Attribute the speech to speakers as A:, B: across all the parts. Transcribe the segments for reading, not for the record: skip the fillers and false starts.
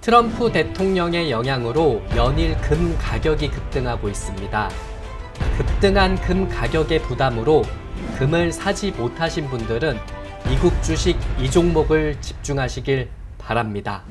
A: 트럼프 대통령의 영향으로 연일 금 가격이 급등하고 있습니다. 급등한 금 가격의 부담으로 금을 사지 못하신 분들은 미국 주식 이 종목을 집중하시길 바랍니다.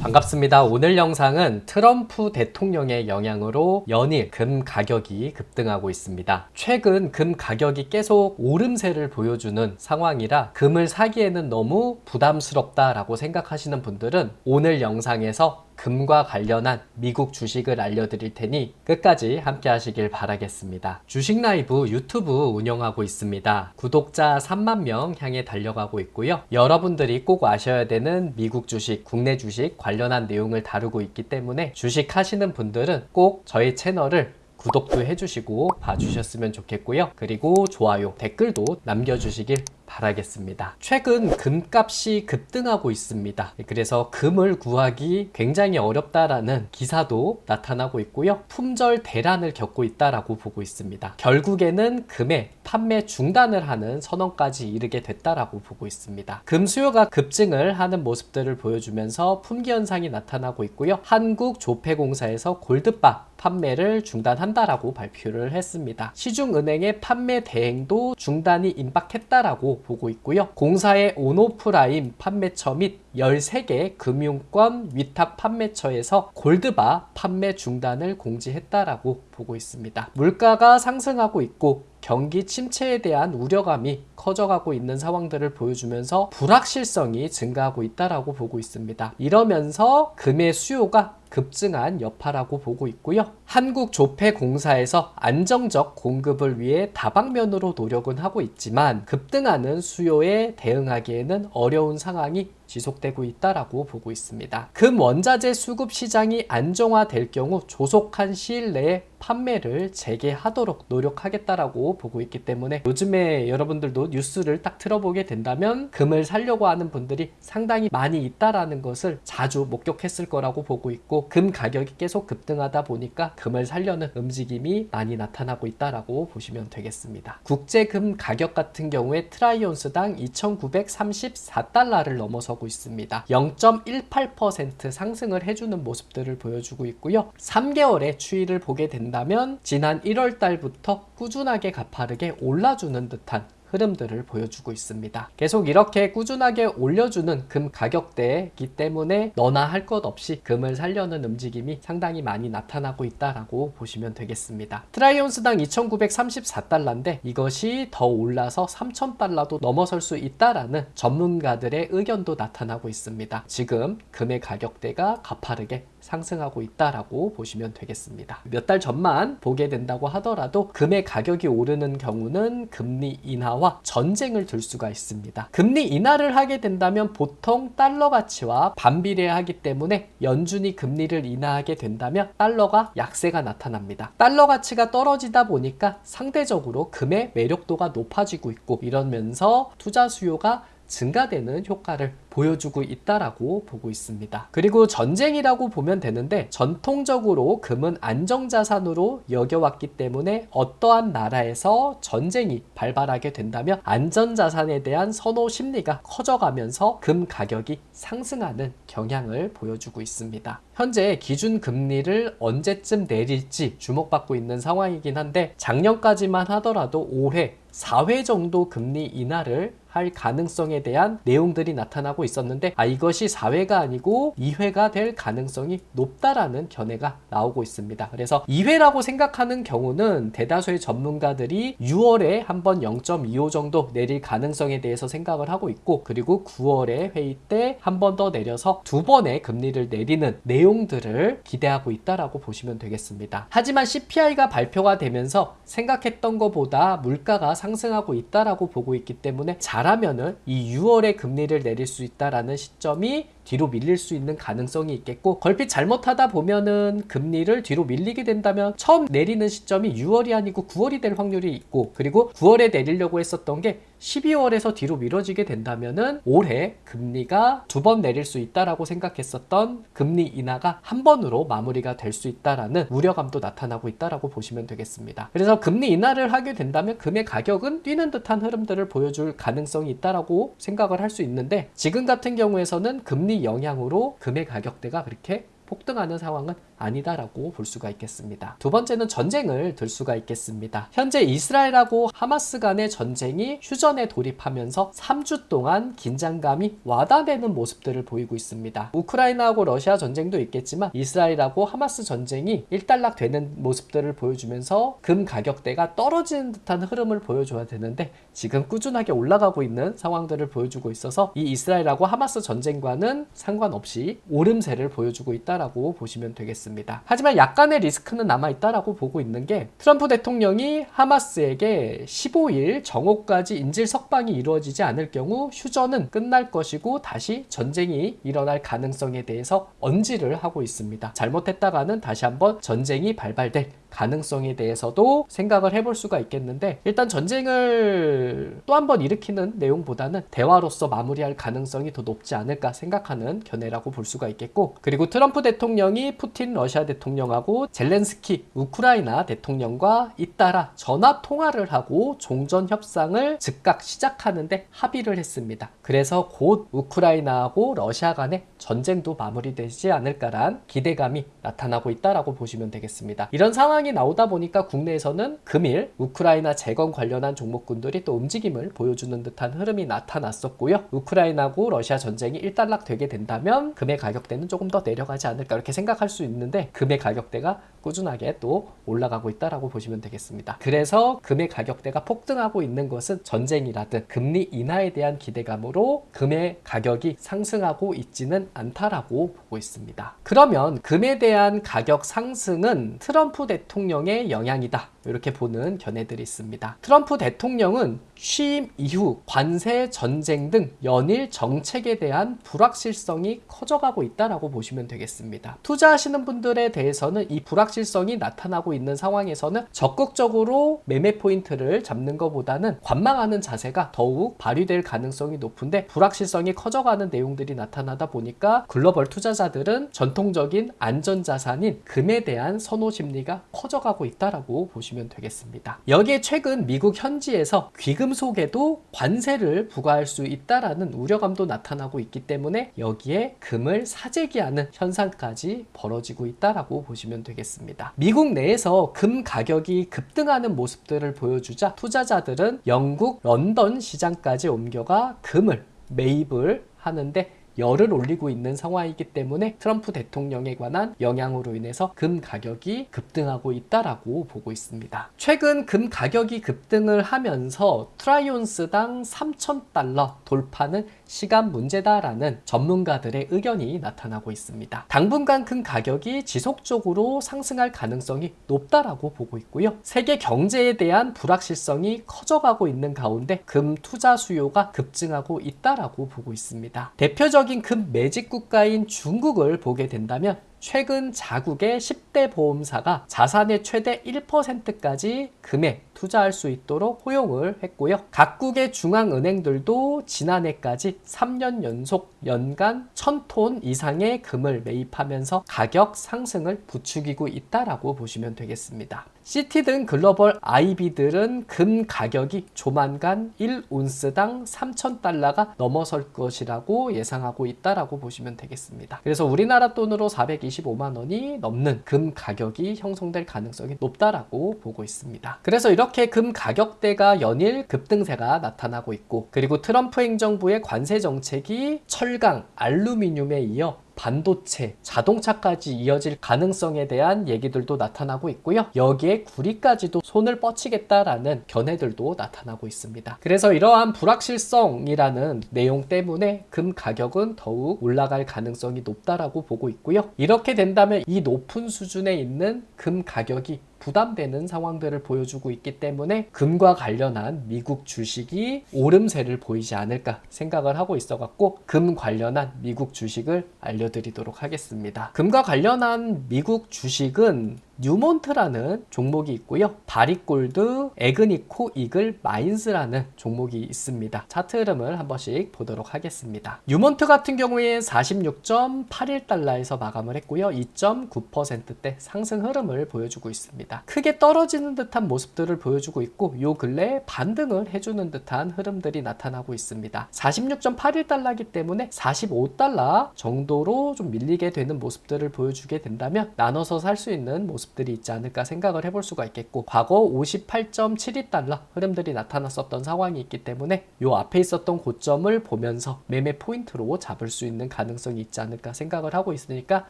A: 반갑습니다. 오늘 영상은 트럼프 대통령의 영향으로 연일 금 가격이 급등하고 있습니다. 최근 금 가격이 계속 오름세를 보여주는 상황이라 금을 사기에는 너무 부담스럽다라고 생각하시는 분들은 오늘 영상에서 금과 관련한 미국 주식을 알려드릴 테니 끝까지 함께 하시길 바라겠습니다. 주식라이브 유튜브 운영하고 있습니다. 구독자 3만 명 향해 달려가고 있고요. 여러분들이 꼭 아셔야 되는 미국 주식, 국내 주식 관련한 내용을 다루고 있기 때문에 주식 하시는 분들은 꼭 저희 채널을 구독도 해주시고 봐주셨으면 좋겠고요. 그리고 좋아요, 댓글도 남겨주시길 바라겠습니다. 최근 금값이 급등하고 있습니다. 그래서 금을 구하기 굉장히 어렵다라는 기사도 나타나고 있고요. 품절 대란을 겪고 있다라고 보고 있습니다. 결국에는 금의 판매 중단을 하는 선언까지 이르게 됐다라고 보고 있습니다. 금 수요가 급증을 하는 모습들을 보여주면서 품귀 현상이 나타나고 있고요. 한국조폐공사에서 골드바 판매를 중단한다라고 발표를 했습니다. 시중은행의 판매 대행도 중단이 임박했다라고 보고 있고요. 공사의 온오프라인 판매처 및 13개 금융권 위탁 판매처에서 골드바 판매 중단을 공지했다라고 보고 있습니다. 물가가 상승하고 있고 경기 침체에 대한 우려감이 커져가고 있는 상황들을 보여주면서 불확실성이 증가하고 있다라고 보고 있습니다. 이러면서 금의 수요가 급증한 여파라고 보고 있고요. 한국조폐공사에서 안정적 공급을 위해 다방면으로 노력은 하고 있지만 급등하는 수요에 대응하기에는 어려운 상황이 지속되고 있다라고 보고 있습니다. 금 원자재 수급 시장이 안정화될 경우 조속한 시일 내에 판매를 재개하도록 노력하겠다라고 보고 있기 때문에 요즘에 여러분들도 뉴스를 딱 틀어보게 된다면 금을 사려고 하는 분들이 상당히 많이 있다라는 것을 자주 목격했을 거라고 보고 있고 금 가격이 계속 급등하다 보니까 금을 사려는 움직임이 많이 나타나고 있다라고 보시면 되겠습니다. 국제금 가격 같은 경우에 트라이온스당 2,934달러를 넘어서고 있습니다. 0.18% 상승을 해주는 모습들을 보여주고 있고요. 3개월의 추이를 보게 된다면 지난 1월 달부터 꾸준하게 가파르게 올라주는 듯한 흐름들을 보여주고 있습니다. 계속 이렇게 꾸준하게 올려주는 금 가격대이기 때문에 너나 할 것 없이 금을 사려는 움직임이 상당히 많이 나타나고 있다라고 보시면 되겠습니다. 트라이온스당 2,934달러인데 이것이 더 올라서 3,000달러도 넘어설 수 있다라는 전문가들의 의견도 나타나고 있습니다. 지금 금의 가격대가 가파르게 상승하고 있다라고 보시면 되겠습니다. 몇 달 전만 보게 된다고 하더라도 금의 가격이 오르는 경우는 금리 인하와 전쟁을 둘 수가 있습니다. 금리 인하를 하게 된다면 보통 달러 가치와 반비례하기 때문에 연준이 금리를 인하하게 된다면 달러가 약세가 나타납니다. 달러 가치가 떨어지다 보니까 상대적으로 금의 매력도가 높아지고 있고 이러면서 투자 수요가 증가되는 효과를 보여주고 있다라고 보고 있습니다. 그리고 전쟁이라고 보면 되는데 전통적으로 금은 안정자산으로 여겨왔기 때문에 어떠한 나라에서 전쟁이 발발하게 된다면 안전자산에 대한 선호 심리가 커져가면서 금 가격이 상승하는 경향을 보여주고 있습니다. 현재 기준금리를 언제쯤 내릴지 주목받고 있는 상황이긴 한데 작년까지만 하더라도 올해 4회 정도 금리 인하를 할 가능성에 대한 내용들이 나타나고 있었는데 이것이 4회가 아니고 2회가 될 가능성이 높다라는 견해가 나오고 있습니다. 그래서 2회라고 생각하는 경우는 대다수의 전문가들이 6월에 한번 0.25 정도 내릴 가능성에 대해서 생각을 하고 있고 그리고 9월에 회의 때 한 번 더 내려서 2번의 금리를 내리는 내용들을 기대하고 있다라고 보시면 되겠습니다. 하지만 CPI가 발표가 되면서 생각했던 것보다 물가가 상승하고 있다라고 보고 있기 때문에 잘하면은 이 6월에 금리를 내릴 수 있다라는 시점이 뒤로 밀릴 수 있는 가능성이 있겠고 걸핏 잘못하다 보면은 금리를 뒤로 밀리게 된다면 처음 내리는 시점이 6월이 아니고 9월이 될 확률이 있고 그리고 9월에 내리려고 했었던 게 12월에서 뒤로 미뤄지게 된다면은 올해 금리가 2번 내릴 수 있다라고 생각했었던 금리 인하가 한 번으로 마무리가 될 수 있다라는 우려감도 나타나고 있다라고 보시면 되겠습니다. 그래서 금리 인하를 하게 된다면 금의 가격은 뛰는 듯한 흐름들을 보여줄 가능성이 있다라고 생각을 할 수 있는데, 지금 같은 경우에서는 금리 영향으로 금의 가격대가 그렇게 폭등하는 상황은 아니다라고 볼 수가 있겠습니다. 두 번째는 전쟁을 들 수가 있겠습니다. 현재 이스라엘하고 하마스 간의 전쟁이 휴전에 돌입하면서 3주 동안 긴장감이 와다되는 모습들을 보이고 있습니다. 우크라이나하고 러시아 전쟁도 있겠지만 이스라엘하고 하마스 전쟁이 일단락되는 모습들을 보여주면서 금 가격대가 떨어지는 듯한 흐름을 보여줘야 되는데 지금 꾸준하게 올라가고 있는 상황들을 보여주고 있어서 이 이스라엘하고 하마스 전쟁과는 상관없이 오름세를 보여주고 있다라고 보시면 되겠습니다. 하지만 약간의 리스크는 남아있다라고 보고 있는 게, 트럼프 대통령이 하마스에게 15일 정오까지 인질 석방이 이루어지지 않을 경우 휴전은 끝날 것이고 다시 전쟁이 일어날 가능성에 대해서 언지를 하고 있습니다. 잘못했다가는 다시 한번 전쟁이 발발될 가능성에 대해서도 생각을 해볼 수가 있겠는데, 일단 전쟁을 또 한 번 일으키는 내용보다는 대화로서 마무리할 가능성이 더 높지 않을까 생각하는 견해라고 볼 수가 있겠고, 그리고 트럼프 대통령이 푸틴 러시아 대통령하고 젤렌스키 우크라이나 대통령과 잇따라 전화 통화를 하고 종전 협상을 즉각 시작하는데 합의를 했습니다. 그래서 곧 우크라이나하고 러시아 간의 전쟁도 마무리되지 않을까란 기대감이 나타나고 있다라고 보시면 되겠습니다. 이런 상황이 나오다 보니까 국내에서는 금일 우크라이나 재건 관련한 종목군들이 또 움직임을 보여주는 듯한 흐름이 나타났었고요. 우크라이나하고 러시아 전쟁이 일단락되게 된다면 금의 가격대는 조금 더 내려가지 않을까 이렇게 생각할 수 있는데, 금의 가격대가 꾸준하게 또 올라가고 있다라고 보시면 되겠습니다. 그래서 금의 가격대가 폭등하고 있는 것은 전쟁이라든 금리 인하에 대한 기대감으로 금의 가격이 상승하고 있지는 않다라고 보고 있습니다. 그러면 금에 대한 가격 상승은 트럼프 대통령의 영향이다, 이렇게 보는 견해들이 있습니다. 트럼프 대통령은 취임 이후 관세, 전쟁 등 연일 정책에 대한 불확실성이 커져가고 있다라고 보시면 되겠습니다. 투자하시는 분들에 대해서는 이 불확실성이 나타나고 있는 상황에서는 적극적으로 매매 포인트를 잡는 것보다는 관망하는 자세가 더욱 발휘될 가능성이 높은데, 불확실성이 커져가는 내용들이 나타나다 보니까 글로벌 투자자들은 전통적인 안전자산인 금에 대한 선호 심리가 커져가고 있다라고 보시면 되겠습니다. 여기에 최근 미국 현지에서 귀금속에도 관세를 부과할 수 있다라는 우려감도 나타나고 있기 때문에 여기에 금을 사재기하는 현상까지 벌어지고 있다라고 보시면 되겠습니다. 미국 내에서 금 가격이 급등하는 모습들을 보여주자 투자자들은 영국 런던 시장까지 옮겨가 금을 매입을 하는데 열을 올리고 있는 상황이기 때문에 트럼프 대통령에 관한 영향으로 인해서 금 가격이 급등하고 있다라고 보고 있습니다. 최근 금 가격이 급등을 하면서 트라이온스당 3,000달러 돌파는 시간 문제다라는 전문가들의 의견이 나타나고 있습니다. 당분간 금 가격이 지속적으로 상승할 가능성이 높다라고 보고 있고요. 세계 경제에 대한 불확실성이 커져가고 있는 가운데 금 투자 수요가 급증하고 있다라고 보고 있습니다. 대표적인 금 매집 국가인 중국을 보게 된다면 최근 자국의 10대 보험사가 자산의 최대 1%까지 금에 투자할 수 있도록 허용을 했고요. 각국의 중앙은행들도 지난해까지 3년 연속 연간 1000톤 이상의 금을 매입하면서 가격 상승을 부추기고 있다라고 보시면 되겠습니다. 시티 등 글로벌 IB들은 금 가격이 조만간 1온스당 3,000달러가 넘어설 것이라고 예상하고 있다라고 보시면 되겠습니다. 그래서 우리나라 돈으로 425만 원이 넘는 금 가격이 형성될 가능성이 높다라고 보고 있습니다. 그래서 이렇게 금 가격대가 연일 급등세가 나타나고 있고, 그리고 트럼프 행정부의 관세 정책이 철강, 알루미늄에 이어 반도체, 자동차까지 이어질 가능성에 대한 얘기들도 나타나고 있고요. 여기에 구리까지도 손을 뻗치겠다라는 견해들도 나타나고 있습니다. 그래서 이러한 불확실성이라는 내용 때문에 금 가격은 더욱 올라갈 가능성이 높다라고 보고 있고요. 이렇게 된다면 이 높은 수준에 있는 금 가격이 부담되는 상황들을 보여주고 있기 때문에 금과 관련한 미국 주식이 오름세를 보이지 않을까 생각을 하고 있어갖고 금 관련한 미국 주식을 알려드리도록 하겠습니다. 금과 관련한 미국 주식은 뉴몬트라는 종목이 있고요. 바리골드, 에그니코, 이글, 마인스라는 종목이 있습니다. 차트 흐름을 한 번씩 보도록 하겠습니다. 뉴몬트 같은 경우에 46.81달러에서 마감을 했고요. 2.9%대 상승 흐름을 보여주고 있습니다. 크게 떨어지는 듯한 모습들을 보여주고 있고 요 근래에 반등을 해주는 듯한 흐름들이 나타나고 있습니다. 46.81달러이기 때문에 45달러 정도로 좀 밀리게 되는 모습들을 보여주게 된다면 나눠서 살 수 있는 모습들이 있지 않을까 생각을 해볼 수가 있겠고, 과거 58.72달러 흐름들이 나타났었던 상황이 있기 때문에 요 앞에 있었던 고점을 보면서 매매 포인트로 잡을 수 있는 가능성이 있지 않을까 생각을 하고 있으니까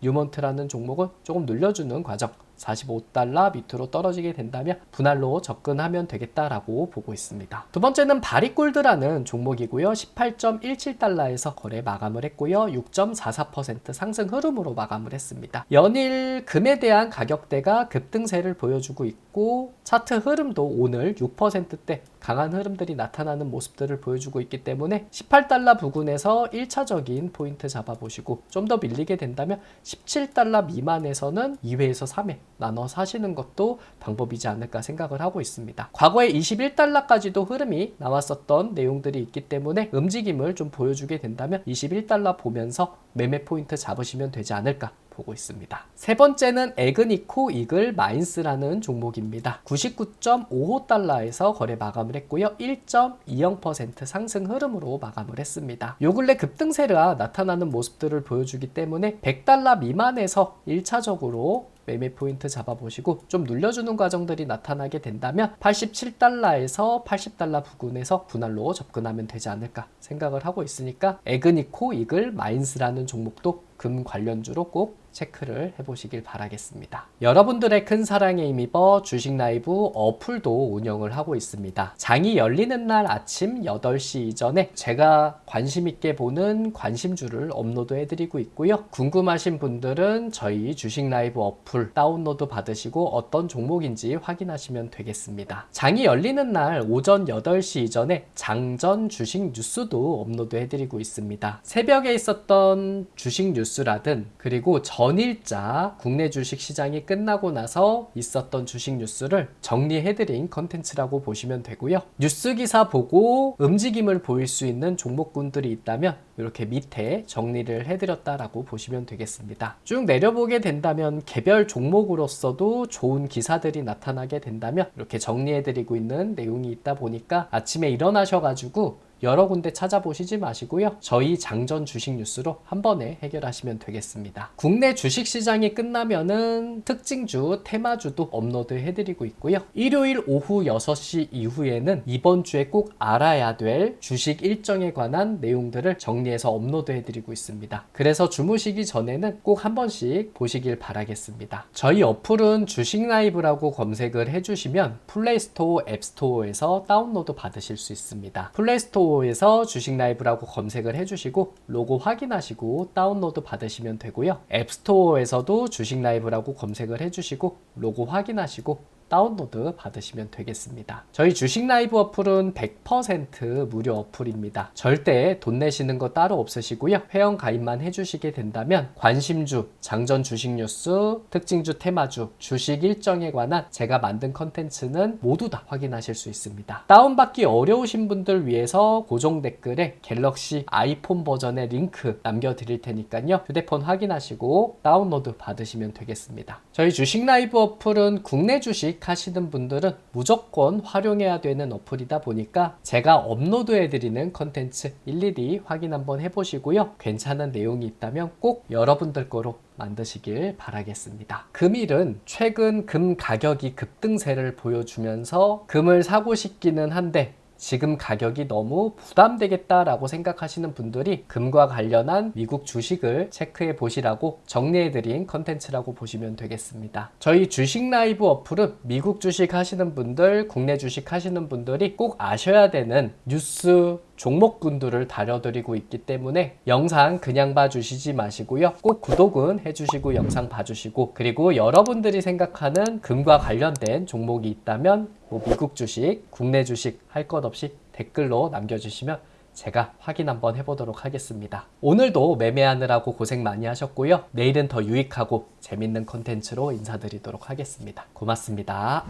A: 뉴몬트라는 종목은 조금 늘려주는 과정, 45달러 밑으로 떨어지게 된다면 분할로 접근하면 되겠다라고 보고 있습니다. 두 번째는 바리골드라는 종목이고요. 18.17달러에서 거래 마감을 했고요. 6.44% 상승 흐름으로 마감을 했습니다. 연일 금에 대한 가격대가 급등세를 보여주고 있고 차트 흐름도 오늘 6%대 강한 흐름들이 나타나는 모습들을 보여주고 있기 때문에 18달러 부근에서 1차적인 포인트 잡아보시고 좀 더 밀리게 된다면 17달러 미만에서는 2회에서 3회 나눠 사시는 것도 방법이지 않을까 생각을 하고 있습니다. 과거에 21달러까지도 흐름이 나왔었던 내용들이 있기 때문에 움직임을 좀 보여주게 된다면 21달러 보면서 매매 포인트 잡으시면 되지 않을까 보고 있습니다. 세 번째는 에그니코, 이글, 마인스라는 종목입니다. 99.55달러에서 거래 마감을 했고요. 1.20% 상승 흐름으로 마감을 했습니다. 요 근래 급등세가 나타나는 모습들을 보여주기 때문에 100달러 미만에서 1차적으로 매매 포인트 잡아보시고 좀 눌려주는 과정들이 나타나게 된다면 87달러에서 80달러 부근에서 분할로 접근하면 되지 않을까 생각을 하고 있으니까 에그니코, 이글, 마인스라는 종목도 금 관련주로 꼭 체크를 해보시길 바라겠습니다. 여러분들의 큰 사랑에 힘입어 주식 라이브 어플도 운영을 하고 있습니다. 장이 열리는 날 아침 8시 이전에 제가 관심 있게 보는 관심주를 업로드 해드리고 있고요. 궁금하신 분들은 저희 주식 라이브 어플 다운로드 받으시고 어떤 종목인지 확인하시면 되겠습니다. 장이 열리는 날 오전 8시 이전에 장전 주식 뉴스도 업로드 해드리고 있습니다. 새벽에 있었던 주식 뉴스라든 그리고 전일자 국내 주식 시장이 끝나고 나서 있었던 주식 뉴스를 정리해드린 컨텐츠라고 보시면 되고요. 뉴스 기사 보고 움직임을 보일 수 있는 종목군들이 있다면 이렇게 밑에 정리를 해드렸다라고 보시면 되겠습니다. 쭉 내려보게 된다면 개별 종목으로서도 좋은 기사들이 나타나게 된다면 이렇게 정리해드리고 있는 내용이 있다 보니까 아침에 일어나셔가지고 여러 군데 찾아보시지 마시고요. 저희 장전 주식 뉴스로 한 번에 해결하시면 되겠습니다. 국내 주식 시장이 끝나면은 특징주, 테마주도 업로드 해드리고 있고요. 일요일 오후 6시 이후에는 이번 주에 꼭 알아야 될 주식 일정에 관한 내용들을 정리해서 업로드 해드리고 있습니다. 그래서 주무시기 전에는 꼭 한 번씩 보시길 바라겠습니다. 저희 어플은 주식 라이브라고 검색을 해주시면 플레이스토어, 앱스토어에서 다운로드 받으실 수 있습니다. 플레이스토어 에서 주식 라이브라고 검색을 해주시고 로고 확인하시고 다운로드 받으시면 되고요. 앱스토어에서도 주식 라이브라고 검색을 해주시고 로고 확인하시고 다운로드 받으시면 되겠습니다. 저희 주식 라이브 어플은 100% 무료 어플입니다. 절대 돈 내시는 거 따로 없으시고요. 회원 가입만 해주시게 된다면 관심주, 장전 주식 뉴스, 특징주, 테마주, 주식 일정에 관한 제가 만든 컨텐츠는 모두 다 확인하실 수 있습니다. 다운받기 어려우신 분들 위해서 고정 댓글에 갤럭시 아이폰 버전의 링크 남겨드릴 테니까요. 휴대폰 확인하시고 다운로드 받으시면 되겠습니다. 저희 주식 라이브 어플은 국내 주식 하시는 분들은 무조건 활용해야 되는 어플이다 보니까 제가 업로드해드리는 컨텐츠 일일이 확인 한번 해보시고요. 괜찮은 내용이 있다면 꼭 여러분들 거로 만드시길 바라겠습니다. 금일은 최근 금 가격이 급등세를 보여주면서 금을 사고 싶기는 한데 지금 가격이 너무 부담되겠다라고 생각하시는 분들이 금과 관련한 미국 주식을 체크해 보시라고 정리해드린 컨텐츠라고 보시면 되겠습니다. 저희 주식 라이브 어플은 미국 주식 하시는 분들, 국내 주식 하시는 분들이 꼭 아셔야 되는 뉴스, 종목군들을 다뤄드리고 있기 때문에 영상 그냥 봐주시지 마시고요. 꼭 구독은 해주시고 영상 봐주시고 그리고 여러분들이 생각하는 금과 관련된 종목이 있다면 뭐 미국 주식, 국내 주식 할 것 없이 댓글로 남겨주시면 제가 확인 한번 해보도록 하겠습니다. 오늘도 매매하느라고 고생 많이 하셨고요. 내일은 더 유익하고 재밌는 컨텐츠로 인사드리도록 하겠습니다. 고맙습니다.